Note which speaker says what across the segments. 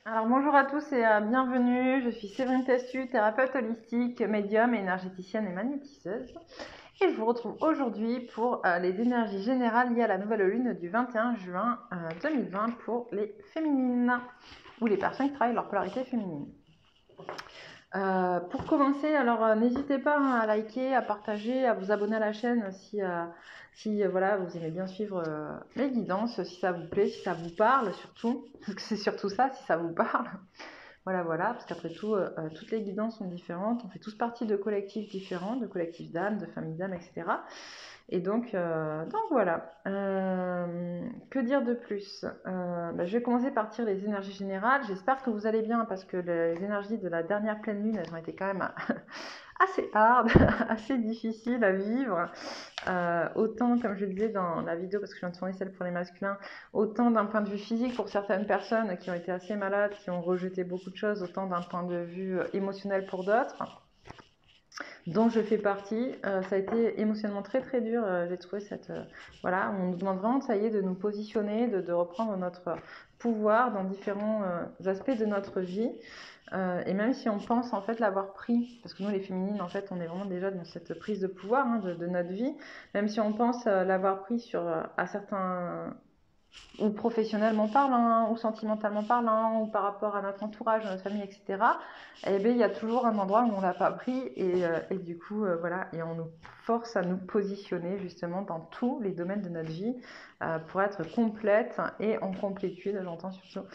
Speaker 1: Alors bonjour à tous et bienvenue, je suis Séverine Testu, thérapeute holistique, médium, énergéticienne et magnétiseuse. Et je vous retrouve aujourd'hui pour les énergies générales liées à la nouvelle lune du 21 juin 2020 pour les féminines, ou les personnes qui travaillent leur polarité féminine. Pour commencer, alors n'hésitez pas à liker, à partager, à vous abonner à la chaîne si voilà, vous aimez bien suivre les guidances, si ça vous plaît, si ça vous parle surtout, parce que c'est surtout ça, si ça vous parle. Voilà, parce qu'après tout, toutes les guidances sont différentes, on fait tous partie de collectifs différents, de collectifs d'âmes, de familles d'âmes, etc. Et donc voilà. Que dire de plus? Je vais commencer par tirer les énergies générales. J'espère que vous allez bien parce que les énergies de la dernière pleine lune, elles ont été quand même assez hard, assez difficiles à vivre. Autant, comme je le disais dans la vidéo, parce que je viens de tourner celle pour les masculins, autant d'un point de vue physique pour certaines personnes qui ont été assez malades, qui ont rejeté beaucoup de choses, autant d'un point de vue émotionnel pour d'autres dont je fais partie. Ça a été émotionnellement très très dur. J'ai trouvé voilà, on nous demande vraiment, ça y est, de nous positionner, de reprendre notre pouvoir dans différents aspects de notre vie. Et même si on pense en fait l'avoir pris, parce que nous les féminines en fait on est vraiment déjà dans cette prise de pouvoir de notre vie, même si on pense l'avoir pris à certains ou professionnellement parlant, ou sentimentalement parlant, ou par rapport à notre entourage, à notre famille, etc., eh bien, il y a toujours un endroit où on l'a pas pris, et du coup, voilà, et on nous force à nous positionner justement dans tous les domaines de notre vie pour être complète et en complétude, j'entends surtout.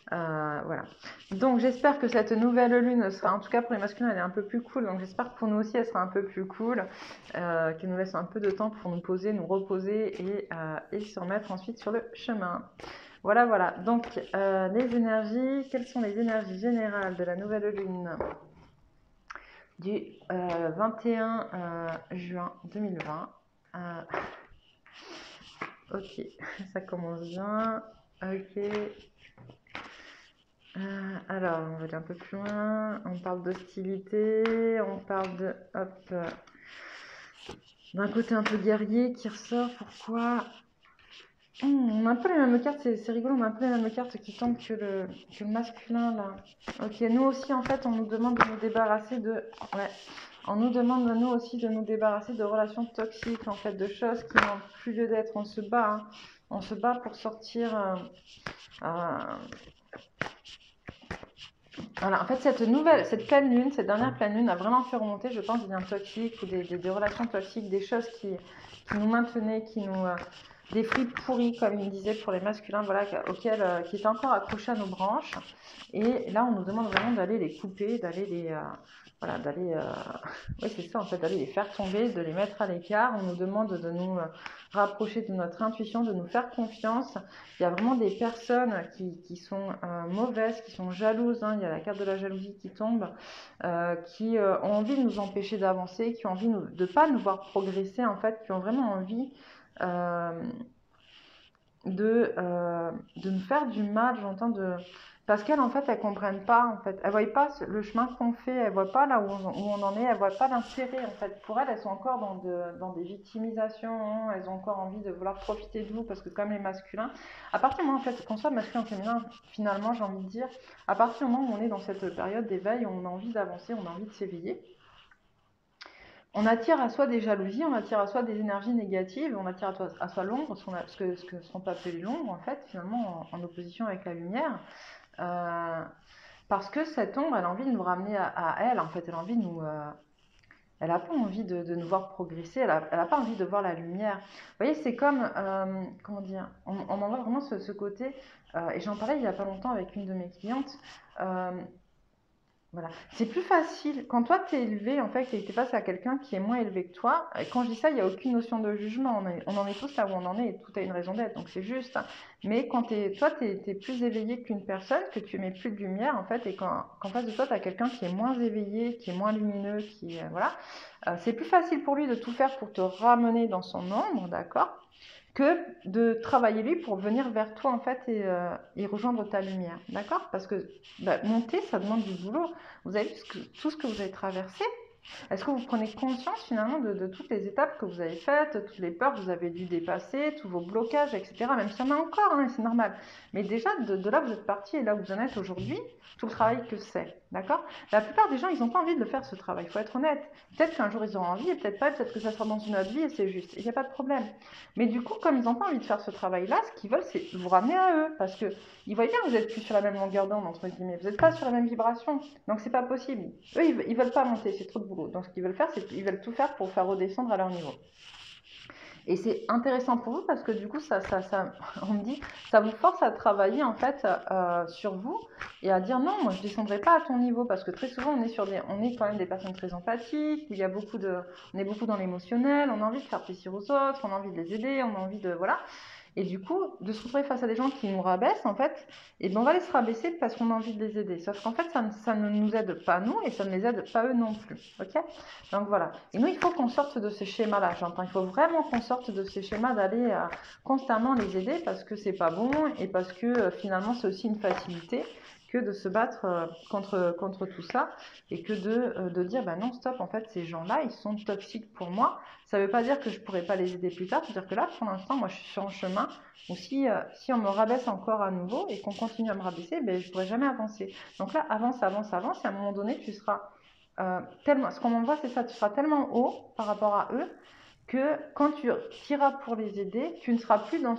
Speaker 1: Voilà. Donc j'espère que cette nouvelle lune sera, en tout cas pour les masculins, elle est un peu plus cool, donc j'espère que pour nous aussi elle sera un peu plus cool, qu'elle nous laisse un peu de temps pour nous poser, nous reposer et se remettre ensuite sur le chemin. Voilà. Donc les énergies, quelles sont les énergies générales de la nouvelle lune du 21 juin 2020? Ok, ça commence bien. Ok. Alors, on va aller un peu plus loin. On parle d'hostilité, on parle d'un côté un peu guerrier qui ressort. Pourquoi? On a un peu les mêmes cartes, c'est rigolo, on a un peu les mêmes cartes qui tombent que le masculin là. Ok, nous aussi en fait, on nous demande de nous débarrasser de. Ouais. On nous demande nous aussi de nous débarrasser de relations toxiques, en fait, de choses qui n'ont plus lieu d'être. On se bat, hein. On se bat pour sortir. Voilà, en fait, cette pleine lune, cette dernière pleine lune a vraiment fait remonter, je pense, des liens toxiques ou des relations toxiques, des choses qui nous maintenaient, des fruits pourris, comme il me disait pour les masculins, voilà, qui étaient encore accrochés à nos branches. Et là, on nous demande vraiment d'aller les couper, voilà, oui, c'est ça, en fait, d'aller les faire tomber, de les mettre à l'écart. On nous demande de nous rapprocher de notre intuition, de nous faire confiance. Il y a vraiment des personnes qui sont mauvaises, qui sont jalouses, hein. Il y a la carte de la jalousie qui tombe, qui ont envie de nous empêcher d'avancer, qui ont envie de ne pas nous voir progresser, en fait, qui ont vraiment envie euh, de nous faire du mal, parce qu'elles, en fait, elles comprennent pas, en fait. Elles voient pas le chemin qu'on fait, elles voient pas là où on en est, elles voient pas l'intérêt, en fait. Pour elles, elles sont encore dans des victimisations, hein. Elles ont encore envie de vouloir profiter de vous, parce que comme les masculins, à partir du moment, en fait, qu'on soit masculin ou féminin, finalement, j'ai envie de dire, à partir du moment où on est dans cette période d'éveil, on a envie d'avancer, on a envie de s'éveiller. On attire à soi des jalousies, on attire à soi des énergies négatives, on attire à soi l'ombre, ce que sont appelées l'ombre, en fait, finalement, en opposition avec la lumière. Parce que cette ombre, elle a envie de nous ramener à elle, en fait, elle a envie de nous. Elle n'a pas envie de nous voir progresser, elle n'a pas envie de voir la lumière. Vous voyez, c'est comme, comment dire, on en voit vraiment ce côté, et j'en parlais il n'y a pas longtemps avec une de mes clientes. Voilà. C'est plus facile. Quand toi, tu es élevé, en fait, et que tu es face à quelqu'un qui est moins élevé que toi, et quand je dis ça, il n'y a aucune notion de jugement. On en est tous là où on en est, et tout a une raison d'être, donc c'est juste. Mais quand toi, tu es plus éveillé qu'une personne, que tu émets plus de lumière, en fait, et qu'en face de toi, tu as quelqu'un qui est moins éveillé, qui est moins lumineux, voilà, c'est plus facile pour lui de tout faire pour te ramener dans son ombre, d'accord, que de travailler lui pour venir vers toi en fait et rejoindre ta lumière, d'accord? Parce que monter, ça demande du boulot. Vous avez vu tout ce que vous avez traversé, Est-ce que vous prenez conscience finalement de toutes les étapes que vous avez faites, toutes les peurs que vous avez dû dépasser, tous vos blocages, etc. Même s'il y en a encore, hein, c'est normal. Mais déjà, de là où vous êtes parti et là où vous en êtes aujourd'hui, tout le travail que c'est, d'accord? La plupart des gens, ils n'ont pas envie de le faire ce travail, il faut être honnête. Peut-être qu'un jour ils auront envie et peut-être pas, peut-être que ça sera dans une autre vie et c'est juste. Il n'y a pas de problème. Mais du coup, comme ils n'ont pas envie de faire ce travail-là, ce qu'ils veulent, c'est vous ramener à eux. Parce que ils voient bien que vous n'êtes plus sur la même longueur d'onde, entre guillemets. Vous n'êtes pas sur la même vibration. Donc c'est pas possible. Eux, ils veulent pas monter, c'est trop de boulot. Donc ce qu'ils veulent faire, c'est qu'ils veulent tout faire pour faire redescendre à leur niveau. Et c'est intéressant pour vous parce que du coup, on me dit, ça vous force à travailler en fait sur vous et à dire non, moi je descendrai pas à ton niveau parce que très souvent on est quand même des personnes très empathiques où il y a on est beaucoup dans l'émotionnel, on a envie de faire plaisir aux autres, on a envie de les aider, on a envie de voilà. Et du coup, de se retrouver face à des gens qui nous rabaissent, en fait, et ben on va les se rabaisser parce qu'on a envie de les aider. Sauf qu'en fait, ça ne nous aide pas nous et ça ne les aide pas eux non plus. Ok? Donc voilà. Et nous, il faut qu'on sorte de ces schémas-là. J'entends, il faut vraiment qu'on sorte de ces schémas d'aller constamment les aider parce que c'est pas bon et parce que finalement, c'est aussi une facilité que de se battre contre tout ça et que de dire bah non stop, en fait ces gens-là ils sont toxiques pour moi. Ça ne veut pas dire que je ne pourrais pas les aider plus tard, c'est-à-dire que là pour l'instant moi je suis sur un chemin où si on me rabaisse encore à nouveau et qu'on continue à me rabaisser, ben, je ne pourrai jamais avancer. Donc là avance, avance, avance et à un moment donné tu seras tellement, ce qu'on m'envoie c'est ça, tu seras tellement haut par rapport à eux que quand tu iras pour les aider, tu ne seras plus dans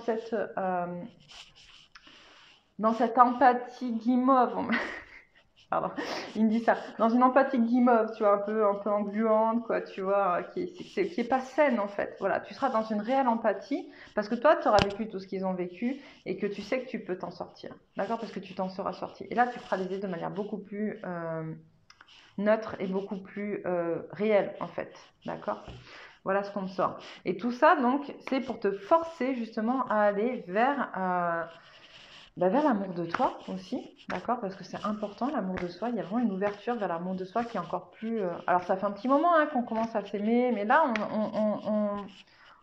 Speaker 1: cette empathie guimauve. Pardon, il me dit ça. Dans une empathie guimauve, tu vois, un peu engluante, quoi, tu vois, qui est pas saine en fait. Voilà, tu seras dans une réelle empathie parce que toi, tu auras vécu tout ce qu'ils ont vécu et que tu sais que tu peux t'en sortir. D'accord? Parce que tu t'en seras sorti. Et là, tu feras les aider de manière beaucoup plus neutre et beaucoup plus réelle en fait. D'accord? Voilà ce qu'on me sort. Et tout ça, donc, c'est pour te forcer justement à aller vers l'amour de toi aussi, d'accord? Parce que c'est important, l'amour de soi. Il y a vraiment une ouverture vers l'amour de soi qui est encore plus... Alors, ça fait un petit moment qu'on commence à s'aimer, mais là,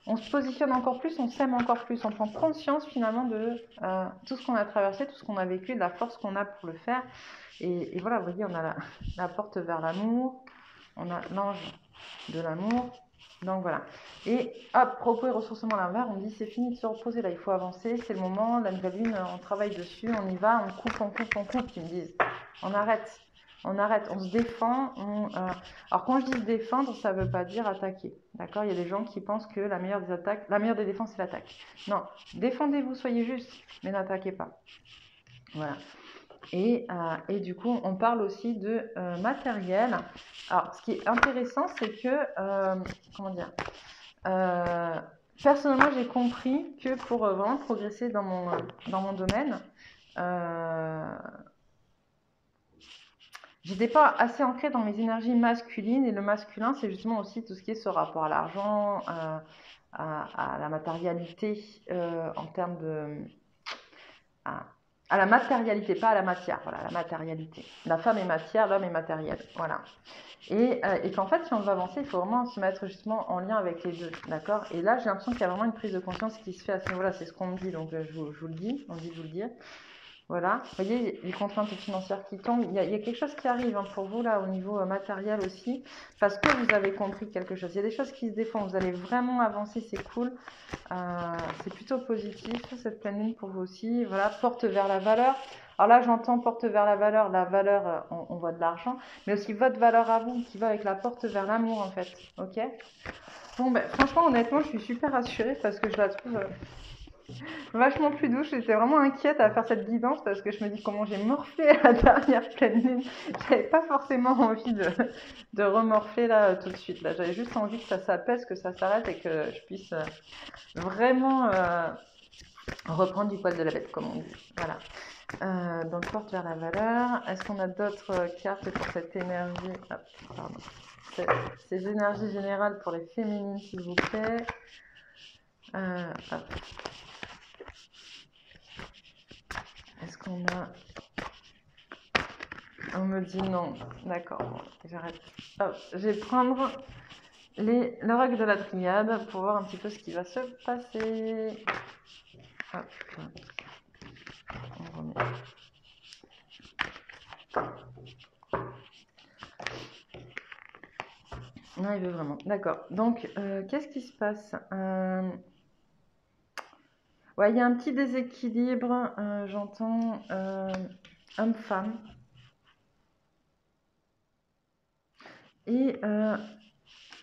Speaker 1: on se positionne encore plus, on s'aime encore plus. On prend conscience finalement de tout ce qu'on a traversé, tout ce qu'on a vécu, de la force qu'on a pour le faire. Et voilà, vous voyez, on a la porte vers l'amour, on a l'ange de l'amour. Donc voilà. Et hop, propos et ressourcement à l'inverse, on dit c'est fini de se reposer là, il faut avancer, c'est le moment, la nouvelle lune, on travaille dessus, on y va, on coupe, on coupe, on coupe, ils me disent. On arrête, on se défend. Alors quand je dis se défendre, ça ne veut pas dire attaquer. D'accord? Il y a des gens qui pensent que la meilleure des défenses, c'est l'attaque. Non, défendez-vous, soyez juste, mais n'attaquez pas. Voilà. Et du coup, on parle aussi de matériel. Alors, ce qui est intéressant, c'est que, comment dire, personnellement, j'ai compris que pour vraiment progresser dans mon domaine, j'étais pas assez ancrée dans mes énergies masculines. Et le masculin, c'est justement aussi tout ce qui est ce rapport à l'argent, à la matérialité, en termes de... à la matérialité, pas à la matière, voilà, la matérialité. La femme est matière, l'homme est matériel, voilà. Et qu'en fait, si on veut avancer, il faut vraiment se mettre justement en lien avec les deux, d'accord? Et là, j'ai l'impression qu'il y a vraiment une prise de conscience qui se fait à ce niveau-là, c'est ce qu'on me dit, donc je vous le dis, on me dit de vous le dire. Voilà, vous voyez, les contraintes financières qui tombent, il y a quelque chose qui arrive pour vous là au niveau matériel aussi, parce que vous avez compris quelque chose. Il y a des choses qui se défendent, vous allez vraiment avancer, c'est cool, c'est plutôt positif cette pleine lune pour vous aussi. Voilà, porte vers la valeur. Alors là, j'entends porte vers la valeur, on voit de l'argent, mais aussi votre valeur à vous qui va avec la porte vers l'amour en fait, ok? Bon, ben, franchement, honnêtement, je suis super rassurée parce que je la trouve vachement plus douce. J'étais vraiment inquiète à faire cette guidance parce que je me dis comment j'ai morflé à la dernière pleine lune. J'avais pas forcément envie de remorfler là tout de suite. Là, j'avais juste envie que ça s'apaise, que ça s'arrête et que je puisse vraiment reprendre du poil de la bête, comme on dit. Voilà. Donc porte vers la valeur. Est-ce qu'on a d'autres cartes pour cette énergie? Pardon. Ces énergies générales pour les féminines, s'il vous plaît. Hop. Est-ce qu'on a... On me dit non. D'accord, bon, j'arrête. Hop, je vais prendre l'oracle de la triade pour voir un petit peu ce qui va se passer. Hop. On remet. Non, il veut vraiment. D'accord. Donc, qu'est-ce qui se passe? Ouais, il y a un petit déséquilibre, j'entends homme-femme. Et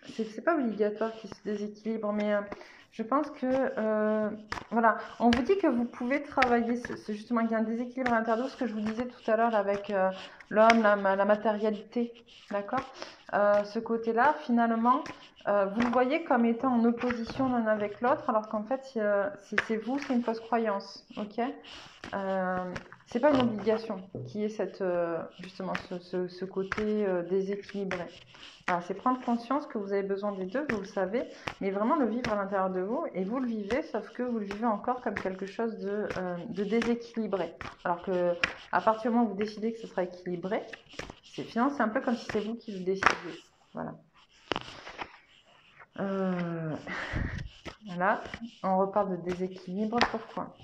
Speaker 1: c'est pas obligatoire qu'il se déséquilibre, mais je pense que voilà, on vous dit que vous pouvez travailler, c'est justement qu'il y a un déséquilibre à l'intérieur de vous, ce que je vous disais tout à l'heure avec l'homme, la matérialité, d'accord? Ce côté-là, finalement, vous le voyez comme étant en opposition l'un avec l'autre, alors qu'en fait, c'est vous, c'est une fausse croyance, ok? C'est pas une obligation qui est justement ce côté déséquilibré. Alors, c'est prendre conscience que vous avez besoin des deux, vous le savez, mais vraiment le vivre à l'intérieur de vous, et vous le vivez, sauf que vous le vivez encore comme quelque chose de déséquilibré. Alors que à partir du moment où vous décidez que ce sera équilibré, finalement, c'est un peu comme si c'est vous qui le décidiez. Voilà. Voilà, on reparle de déséquilibre. Pourquoi?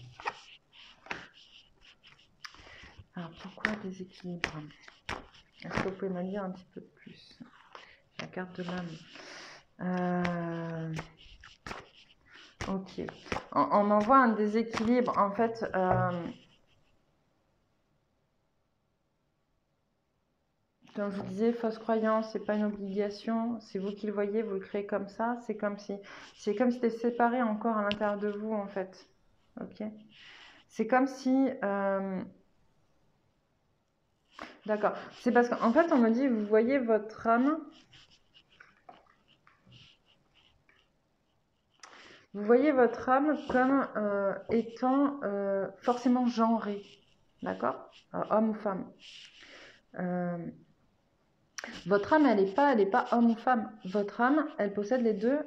Speaker 1: Alors, pourquoi déséquilibre? Est-ce que vous pouvez m'en dire un petit peu plus? La carte de l'âme. Ok. On en voit un déséquilibre. En fait, comme je vous disais, fausse croyance, c'est pas une obligation. C'est vous qui le voyez, vous le créez comme ça. C'est comme si c'était séparé encore à l'intérieur de vous, en fait. Ok. C'est comme si. D'accord. C'est parce qu'en fait, on me dit, vous voyez votre âme. Vous voyez votre âme comme étant forcément genrée. D'accord? Homme ou femme. Votre âme, elle n'est pas homme ou femme. Votre âme, elle possède les deux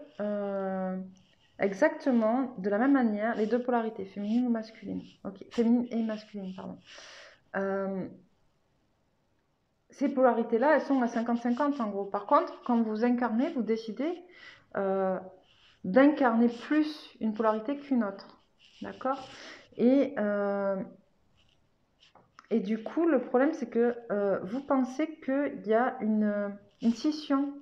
Speaker 1: exactement de la même manière, les deux polarités, féminine ou masculine. Ok, féminine et masculine, pardon. Ces polarités-là, elles sont à 50-50 en gros. Par contre, quand vous incarnez, vous décidez d'incarner plus une polarité qu'une autre. D'accord? Et du coup, le problème, c'est que vous pensez qu'il y a une scission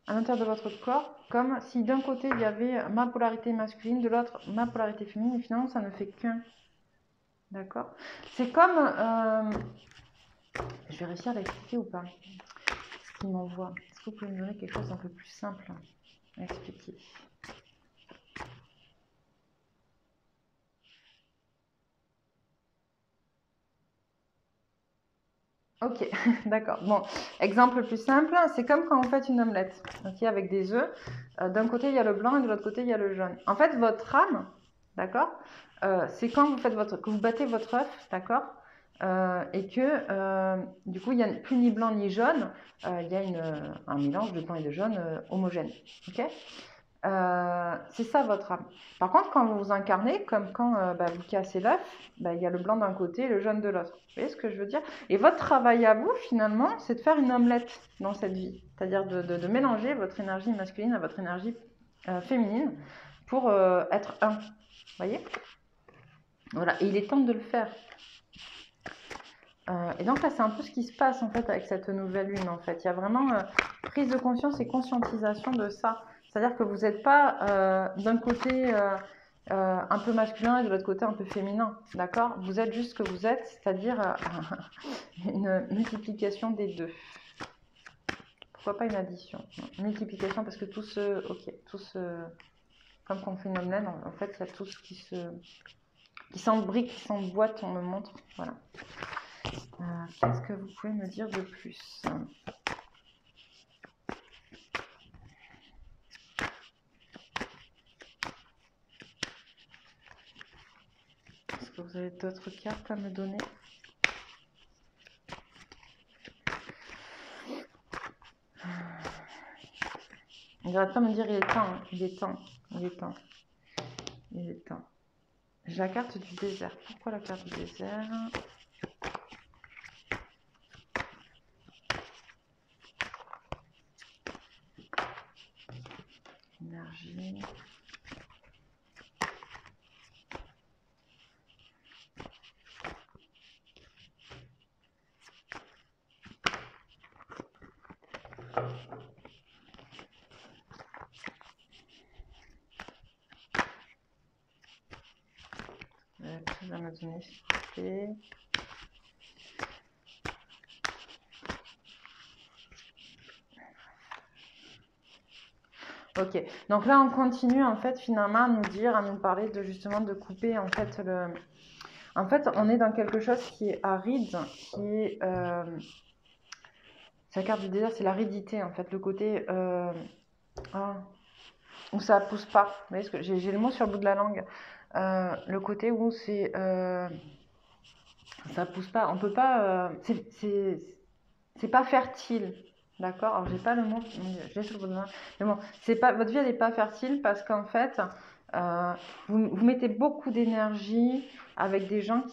Speaker 1: à l'intérieur de votre corps, comme si d'un côté il y avait ma polarité masculine, de l'autre ma polarité féminine, et finalement ça ne fait qu'un. D'accord? C'est comme. Je vais réussir à l'expliquer ou pas? Ce qu'il m'envoie. Est-ce que vous pouvez me donner quelque chose d'un peu plus simple à expliquer? Ok, d'accord. Bon, exemple plus simple, c'est comme quand vous faites une omelette, ok, avec des œufs. D'un côté, il y a le blanc et de l'autre côté, il y a le jaune. En fait, votre âme, d'accord, c'est quand vous faites que vous battez votre œuf, d'accord, et que du coup, il n'y a plus ni blanc ni jaune, il y a un mélange de blanc et de jaune homogène, ok. C'est ça votre âme. Par contre, quand vous vous incarnez, comme quand vous cassez l'œuf, il y a le blanc d'un côté et le jaune de l'autre. Vous voyez ce que je veux dire? Et votre travail à vous, finalement, c'est de faire une omelette dans cette vie. C'est-à-dire de mélanger votre énergie masculine à votre énergie féminine pour être un. Vous voyez? Voilà. Et il est temps de le faire. Et donc là, c'est un peu ce qui se passe en fait avec cette nouvelle lune. En fait, il y a vraiment prise de conscience et conscientisation de ça. C'est-à-dire que vous n'êtes pas d'un côté un peu masculin et de l'autre côté un peu féminin, d'accord? Vous êtes juste ce que vous êtes, c'est-à-dire une multiplication des deux. Pourquoi pas une addition? Une multiplication parce que comme quand on fait une omelette, en fait, il y a tout ce qui s'embrique, qui s'emboîte, on me montre, voilà. Qu'est-ce que vous pouvez me dire de plus? Est-ce que vous avez d'autres cartes à me donner? Il n'arrête pas de me dire il est temps, hein. Il est temps, il est temps, il est temps. J'ai la carte du désert. Pourquoi la carte du désert? Énergie. me donner, s'il vous plaît. Ok, donc là on continue en fait finalement à nous dire, à nous parler de justement de couper en fait le... En fait on est dans quelque chose qui est aride, qui est... sa carte du désert, c'est l'aridité en fait, le côté... où ça pousse pas. Vous voyez, ce que j'ai le mot sur le bout de la langue. Le côté où c'est... ça pousse pas, on peut pas... c'est pas fertile. D'accord. Alors j'ai pas le mot, je l'ai sur le bout de la langue. Mais bon, c'est pas, votre vie elle n'est pas fertile parce qu'en fait, vous mettez beaucoup d'énergie avec des gens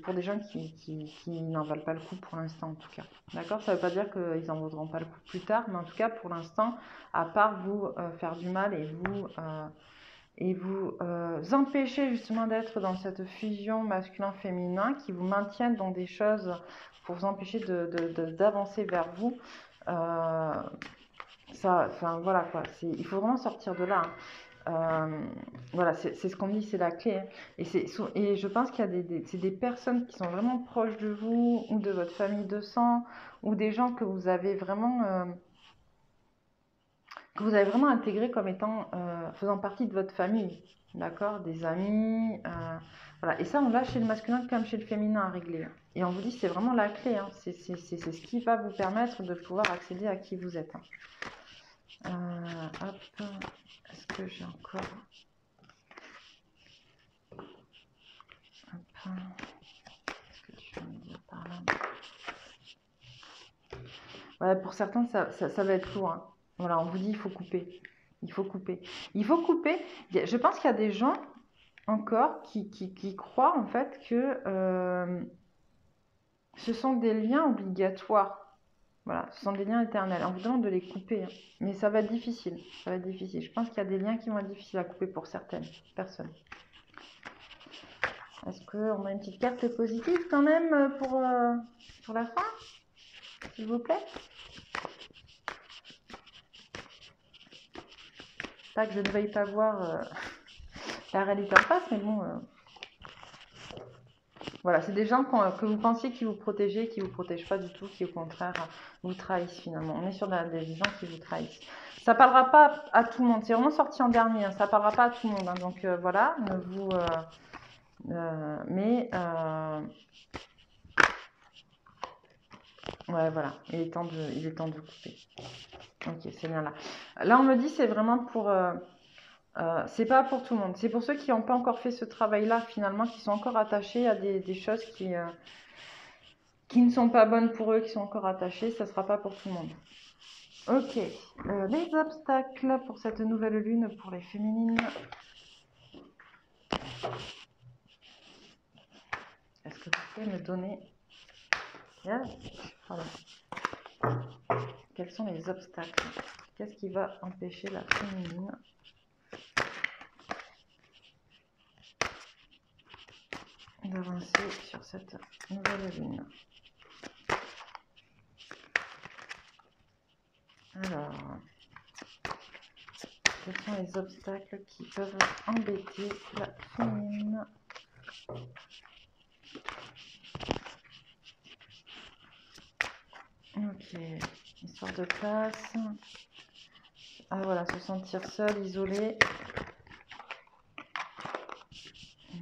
Speaker 1: pour des gens qui n'en valent pas le coup pour l'instant en tout cas. D'accord. Ça veut pas dire qu'ils en vaudront pas le coup plus tard, mais en tout cas pour l'instant, à part vous faire du mal et vous empêcher justement d'être dans cette fusion masculin-féminin qui vous maintiennent dans des choses pour vous empêcher d'avancer vers vous. Voilà quoi, il faut vraiment sortir de là. Voilà, c'est ce qu'on dit, c'est la clé. Hein. Et je pense qu'il y a c'est des personnes qui sont vraiment proches de vous ou de votre famille de sang ou des gens que vous avez vraiment intégré comme étant faisant partie de votre famille, d'accord, des amis, voilà. Et ça, on l'a chez le masculin comme chez le féminin à régler. Et on vous dit, c'est vraiment la clé, hein. C'est ce qui va vous permettre de pouvoir accéder à qui vous êtes. Hop, est-ce que j'ai encore... Hop, est-ce que tu vas me dire par là? Ouais, pour certains, ça va être lourd, hein. Voilà, on vous dit, il faut couper. Il faut couper. Il faut couper. Je pense qu'il y a des gens encore qui croient en fait que ce sont des liens obligatoires. Voilà, ce sont des liens éternels. On vous demande de les couper, hein. Mais ça va être difficile. Ça va être difficile. Je pense qu'il y a des liens qui vont être difficiles à couper pour certaines personnes. Est-ce qu'on a une petite carte positive quand même pour la fin, s'il vous plaît? Pas que je ne veuille pas voir la réalité en face, mais bon... Voilà, c'est des gens que vous pensiez qui vous protégeaient, qui ne vous protègent pas du tout, qui au contraire vous trahissent finalement. On est sur des gens qui vous trahissent. Ça ne parlera pas à tout le monde, c'est vraiment sorti en dernier, hein. Ça ne parlera pas à tout le monde. Hein. Donc voilà, ouais, voilà, il est temps de couper. Ok, c'est bien là. Là, on me dit c'est vraiment pour... c'est pas pour tout le monde. C'est pour ceux qui n'ont pas encore fait ce travail-là, finalement, qui sont encore attachés à des choses qui ne sont pas bonnes pour eux, qui sont encore attachés. Ça ne sera pas pour tout le monde. Ok. Les obstacles pour cette nouvelle lune pour les féminines. Est-ce que vous pouvez me donner... Pardon. Quels sont les obstacles? Qu'est-ce qui va empêcher la féminine d'avancer sur cette nouvelle lune? Alors, quels sont les obstacles qui peuvent embêter la féminine? Ok, histoire de place. Ah voilà, se sentir seule, isolée.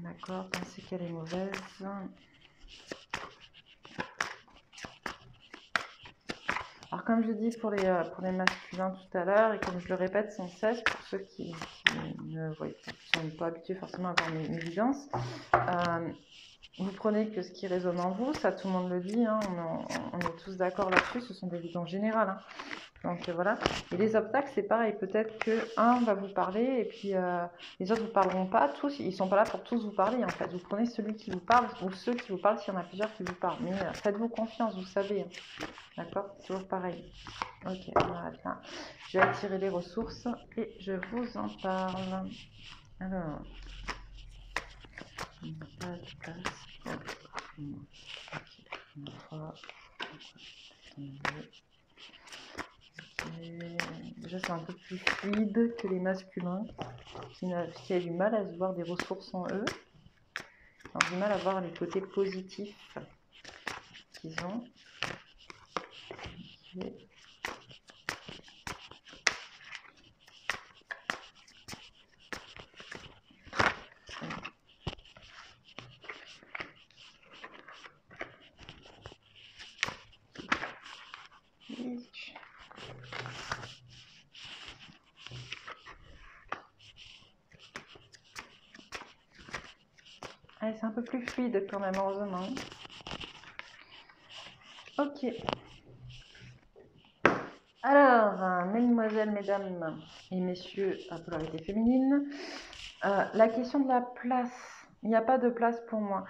Speaker 1: D'accord, penser qu'elle est mauvaise. Alors comme je dis pour les masculins tout à l'heure, et comme je le répète sans cesse, pour ceux qui ne sont pas habitués forcément à voir mes évidences, vous prenez que ce qui résonne en vous, ça tout le monde le dit, hein, on est tous d'accord là-dessus, ce sont des évidences générales. Hein. Donc voilà. Et les obstacles, c'est pareil. Peut-être qu'un va vous parler et puis les autres ne vous parleront pas. Tous, ils ne sont pas là pour tous vous parler en fait. Vous prenez celui qui vous parle ou ceux qui vous parlent s'il y en a plusieurs qui vous parlent. Mais faites-vous confiance, vous savez. Hein. D'accord? C'est toujours pareil. Ok, on arrête là. Je vais attirer les ressources et je vous en parle. Alors. On n'a pas de place. Déjà, c'est un peu plus fluide que les masculins qui a du mal à se voir des ressources en eux. Donc du mal à voir les côtés positifs qu'ils ont. Okay. Allez, c'est un peu plus fluide quand même, heureusement. Ok. Alors, mesdemoiselles, mesdames et messieurs à polarité féminine, la question de la place, il n'y a pas de place pour moi.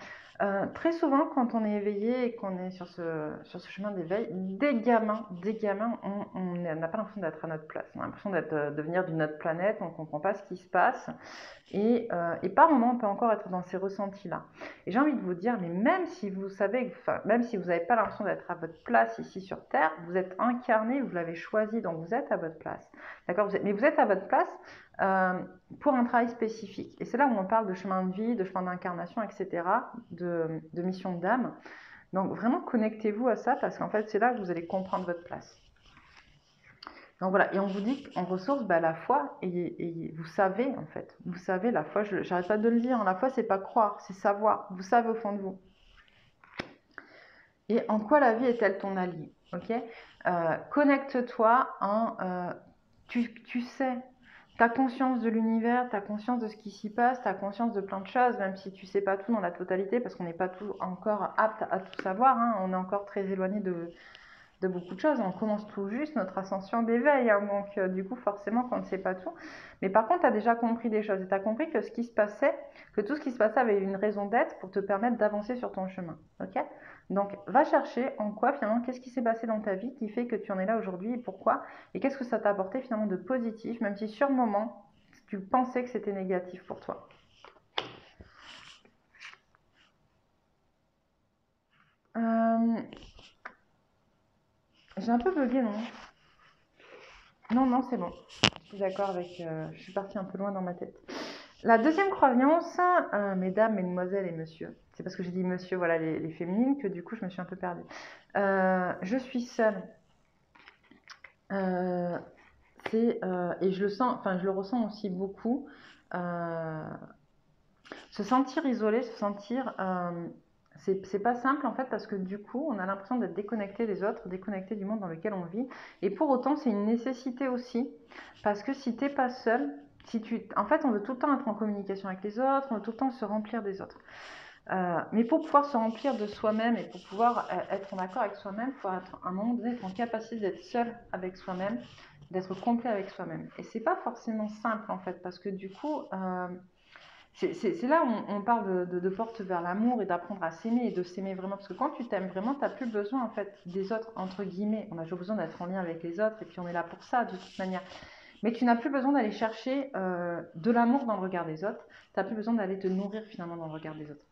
Speaker 1: Très souvent, quand on est éveillé et qu'on est sur ce chemin d'éveil, des gamins, on n'a pas l'impression d'être à notre place. On a l'impression de venir d'une autre planète, on ne comprend pas ce qui se passe. Et par moments, on peut encore être dans ces ressentis-là. Et j'ai envie de vous dire, mais même si vous savez, même si vous n'avez pas l'impression d'être à votre place ici sur Terre, vous êtes incarné, vous l'avez choisi, donc vous êtes à votre place. D'accord, mais vous êtes à votre place pour un travail spécifique. Et c'est là où on parle de chemin de vie, de chemin d'incarnation, etc., de mission d'âme. Donc vraiment, connectez-vous à ça parce qu'en fait, c'est là que vous allez comprendre votre place. Donc voilà, et on vous dit qu'en ressources, la foi, et vous savez en fait, vous savez, la foi, j'arrête pas de le dire, la foi c'est pas croire, c'est savoir, vous savez au fond de vous. Et en quoi la vie est-elle ton allié, ok? Connecte-toi tu sais, tu as conscience de l'univers, tu as conscience de ce qui s'y passe, tu as conscience de plein de choses, même si tu sais pas tout dans la totalité, parce qu'on n'est pas tout encore apte à tout savoir, hein, on est encore très éloigné de beaucoup de choses. On commence tout juste notre ascension d'éveil, hein, donc du coup forcément qu'on ne sait pas tout. Mais par contre, tu as déjà compris des choses et tu as compris que tout ce qui se passait avait une raison d'être pour te permettre d'avancer sur ton chemin. Ok ? Donc va chercher en quoi finalement, qu'est-ce qui s'est passé dans ta vie qui fait que tu en es là aujourd'hui et pourquoi, et qu'est-ce que ça t'a apporté finalement de positif, même si sur le moment tu pensais que c'était négatif pour toi. J'ai un peu bugué, non ? Non, c'est bon. Je suis d'accord avec... je suis partie un peu loin dans ma tête. La deuxième croyance, mesdames, mesdemoiselles et messieurs, c'est parce que j'ai dit monsieur, voilà, les féminines, que du coup je me suis un peu perdue. Je suis seule. Et je le sens, enfin je le ressens aussi beaucoup. Se sentir isolé, c'est pas simple en fait parce que du coup on a l'impression d'être déconnecté des autres, déconnecté du monde dans lequel on vit. Et pour autant c'est une nécessité aussi parce que si t'es pas seul, en fait on veut tout le temps être en communication avec les autres, on veut tout le temps se remplir des autres. Mais pour pouvoir se remplir de soi-même et pour pouvoir être en accord avec soi-même, il faut à un moment donné être en capacité d'être seul avec soi-même, d'être complet avec soi-même. Et c'est pas forcément simple en fait parce que du coup c'est là où on parle de porte vers l'amour et d'apprendre à s'aimer et de s'aimer vraiment. Parce que quand tu t'aimes vraiment, tu n'as plus besoin en fait des autres, entre guillemets. On a toujours besoin d'être en lien avec les autres et puis on est là pour ça de toute manière. Mais tu n'as plus besoin d'aller chercher de l'amour dans le regard des autres. Tu n'as plus besoin d'aller te nourrir finalement dans le regard des autres.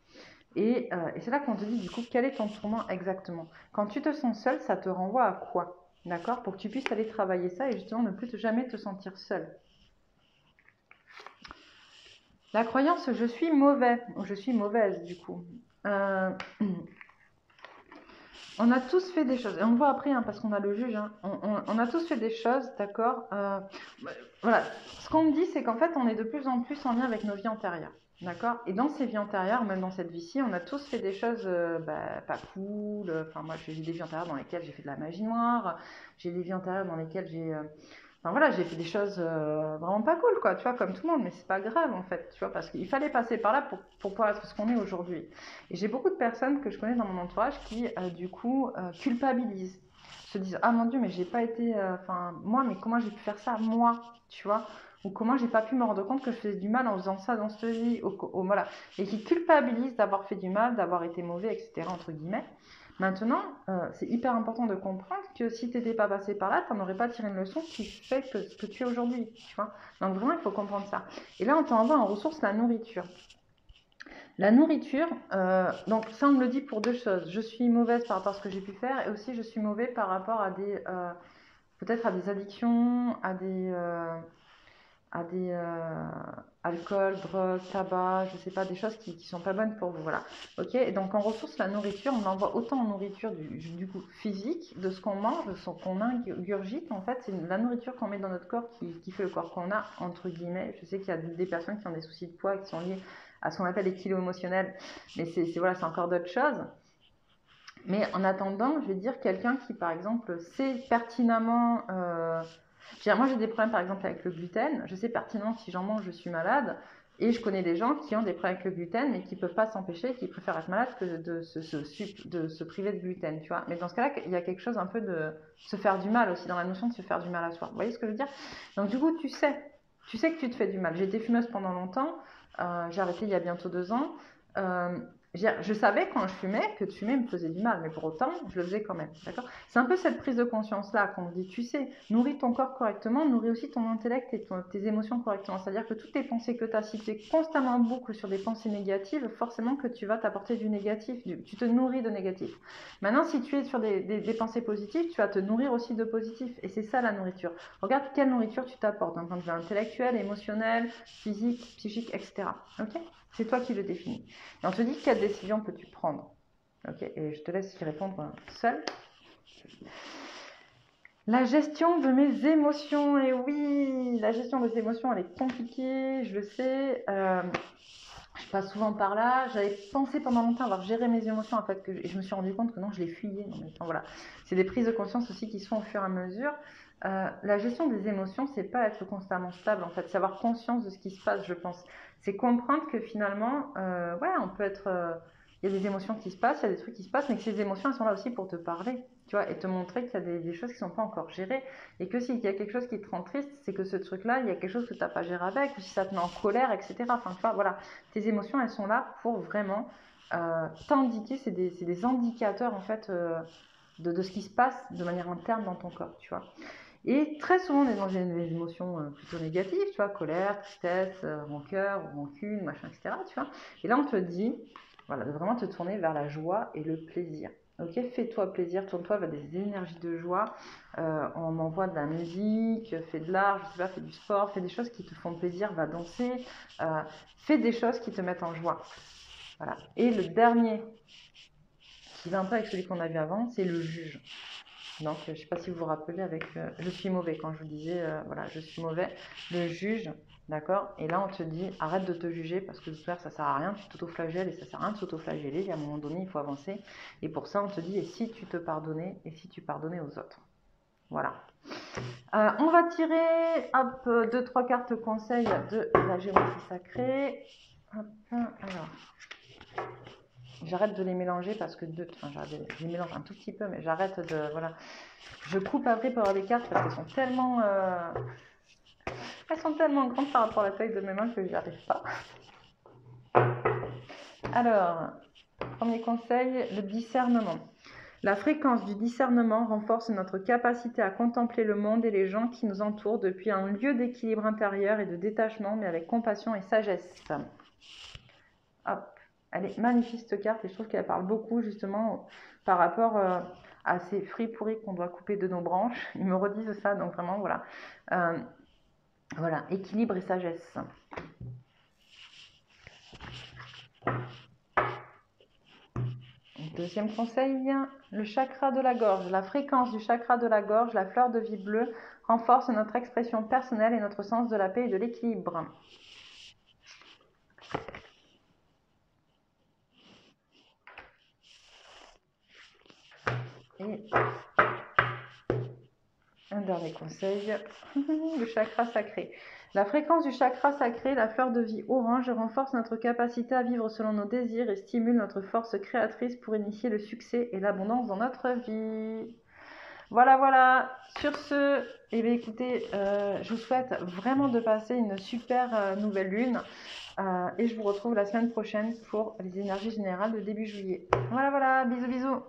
Speaker 1: Et c'est là qu'on te dit du coup, quel est ton tourment exactement. Quand tu te sens seul, ça te renvoie à quoi? D'accord? Pour que tu puisses aller travailler ça et justement ne plus jamais te sentir seul. La croyance je suis mauvais, ou je suis mauvaise du coup. On a tous fait des choses, et on le voit après hein, parce qu'on a le juge, hein. On a tous fait des choses, d'accord voilà, ce qu'on me dit c'est qu'en fait on est de plus en plus en lien avec nos vies antérieures. D'accord. Et dans ces vies antérieures, même dans cette vie-ci, on a tous fait des choses pas cool. Enfin, moi, j'ai des vies antérieures dans lesquelles j'ai fait de la magie noire. J'ai des vies antérieures dans lesquelles enfin voilà, j'ai fait des choses vraiment pas cool, quoi, tu vois, comme tout le monde, mais c'est pas grave en fait, tu vois, parce qu'il fallait passer par là pour pouvoir être ce qu'on est aujourd'hui. Et j'ai beaucoup de personnes que je connais dans mon entourage qui, du coup, culpabilisent, se disent ah mon Dieu, mais j'ai pas été, enfin moi, mais comment j'ai pu faire ça, moi, tu vois, ou comment j'ai pas pu me rendre compte que je faisais du mal en faisant ça dans cette vie, voilà, et qui culpabilisent d'avoir fait du mal, d'avoir été mauvais, etc. entre guillemets. Maintenant, c'est hyper important de comprendre que si tu n'étais pas passé par là, tu n'aurais pas tiré une leçon qui fait que ce que tu es aujourd'hui, tu vois. Donc vraiment, il faut comprendre ça. Et là, on t'envoie en ressource la nourriture. La nourriture, donc ça on me le dit pour deux choses. Je suis mauvaise par rapport à ce que j'ai pu faire et aussi je suis mauvais par rapport à peut-être à des addictions, à des alcool, drogue, tabac, je sais pas, des choses qui sont pas bonnes pour vous, voilà. Ok, et donc en ressource, la nourriture, on l'envoie autant en nourriture du coup physique, de ce qu'on mange, de ce qu'on ingurgite, en fait, c'est la nourriture qu'on met dans notre corps qui fait le corps qu'on a, entre guillemets. Je sais qu'il y a des personnes qui ont des soucis de poids qui sont liés à ce qu'on appelle les kilos émotionnels, mais voilà, c'est encore d'autres choses. Mais en attendant, je vais dire quelqu'un qui, par exemple, sait pertinemment... moi, j'ai des problèmes, par exemple, avec le gluten. Je sais pertinemment que si j'en mange, je suis malade. Et je connais des gens qui ont des problèmes avec le gluten, mais qui ne peuvent pas s'empêcher, qui préfèrent être malades que de se priver de gluten, tu vois. Mais dans ce cas-là, il y a quelque chose un peu de se faire du mal aussi, dans la notion de se faire du mal à soi. Vous voyez ce que je veux dire? Donc du coup, tu sais que tu te fais du mal. J'ai été fumeuse pendant longtemps. J'ai arrêté il y a bientôt 2 ans. Je savais quand je fumais que de fumer me faisait du mal, mais pour autant, je le faisais quand même. D'accord? C'est un peu cette prise de conscience-là qu'on dit, tu sais, nourris ton corps correctement, nourris aussi ton intellect et tes émotions correctement. C'est-à-dire que toutes les pensées que tu as, si tu es constamment en boucle sur des pensées négatives, forcément que tu vas t'apporter du négatif, tu te nourris de négatif. Maintenant, si tu es sur des pensées positives, tu vas te nourrir aussi de positif. Et c'est ça la nourriture. Regarde quelle nourriture tu t'apportes d'un point de vue intellectuel, émotionnel, physique, psychique, etc. Ok? C'est toi qui le définis. Et on te dit quelle décision peux-tu prendre. Ok, et je te laisse y répondre seule. La gestion de mes émotions. Et oui, la gestion des émotions, elle est compliquée, je le sais. Je passe souvent par là. J'avais pensé pendant longtemps avoir géré mes émotions, en fait, et je me suis rendu compte que non, je les fuyais. Non, mais, enfin, voilà. C'est des prises de conscience aussi qui se font au fur et à mesure. La gestion des émotions, c'est pas être constamment stable, en fait, c'est avoir conscience de ce qui se passe, je pense. C'est comprendre que finalement, ouais, on peut être. Il y a des émotions qui se passent, il y a des trucs qui se passent, mais que ces émotions, elles sont là aussi pour te parler, tu vois, et te montrer qu'il y a des choses qui ne sont pas encore gérées. Et que s'il y a quelque chose qui te rend triste, c'est que ce truc-là, il y a quelque chose que tu n'as pas géré avec, ou si ça te met en colère, etc. Enfin, tu vois, voilà. Tes émotions, elles sont là pour vraiment t'indiquer, c'est des indicateurs, en fait, de ce qui se passe de manière interne dans ton corps, tu vois. Et très souvent, on est dans des émotions plutôt négatives, tu vois, colère, tristesse, rancœur, rancune, machin, etc., tu vois. Et là, on te dit, voilà, de vraiment te tourner vers la joie et le plaisir. Ok, fais-toi plaisir, tourne-toi vers des énergies de joie. On envoie de la musique, fais de l'art, je sais pas, fais du sport, fais des choses qui te font plaisir, va danser, fais des choses qui te mettent en joie. Voilà. Et le dernier, qui va un peu avec celui qu'on a vu avant, c'est le juge. Donc, je ne sais pas si vous vous rappelez avec je suis mauvais, quand je vous disais, voilà, je suis mauvais, le juge, d'accord? Et là, on te dit, arrête de te juger parce que de toute façon, ça ne sert à rien, tu t'autoflagelles et ça ne sert à rien de s'autoflageller. Et à un moment donné, il faut avancer. Et pour ça, on te dit, et si tu te pardonnais, et si tu pardonnais aux autres? Voilà. On va tirer, hop, 2-3 cartes conseils de la géométrie sacrée. Hop, alors. J'arrête de les mélanger parce que je les mélange un tout petit peu, mais j'arrête de, voilà. Je coupe après pour avoir des cartes parce qu'elles sont tellement grandes par rapport à la taille de mes mains que j'y arrive pas. Alors, premier conseil, le discernement. La fréquence du discernement renforce notre capacité à contempler le monde et les gens qui nous entourent depuis un lieu d'équilibre intérieur et de détachement, mais avec compassion et sagesse. Hop, elle est magnifique cette carte et je trouve qu'elle parle beaucoup justement par rapport à ces fruits pourris qu'on doit couper de nos branches. Ils me redisent ça, donc vraiment voilà. Voilà, équilibre et sagesse. Deuxième conseil, le chakra de la gorge. La fréquence du chakra de la gorge, la fleur de vie bleue, renforce notre expression personnelle et notre sens de la paix et de l'équilibre. Et un dernier conseil, le chakra sacré. La fréquence du chakra sacré, la fleur de vie orange, renforce notre capacité à vivre selon nos désirs et stimule notre force créatrice pour initier le succès et l'abondance dans notre vie. Voilà, voilà. Sur ce, eh bien, écoutez, je vous souhaite vraiment de passer une super nouvelle lune et je vous retrouve la semaine prochaine pour les énergies générales de début juillet. Voilà, voilà. Bisous, bisous.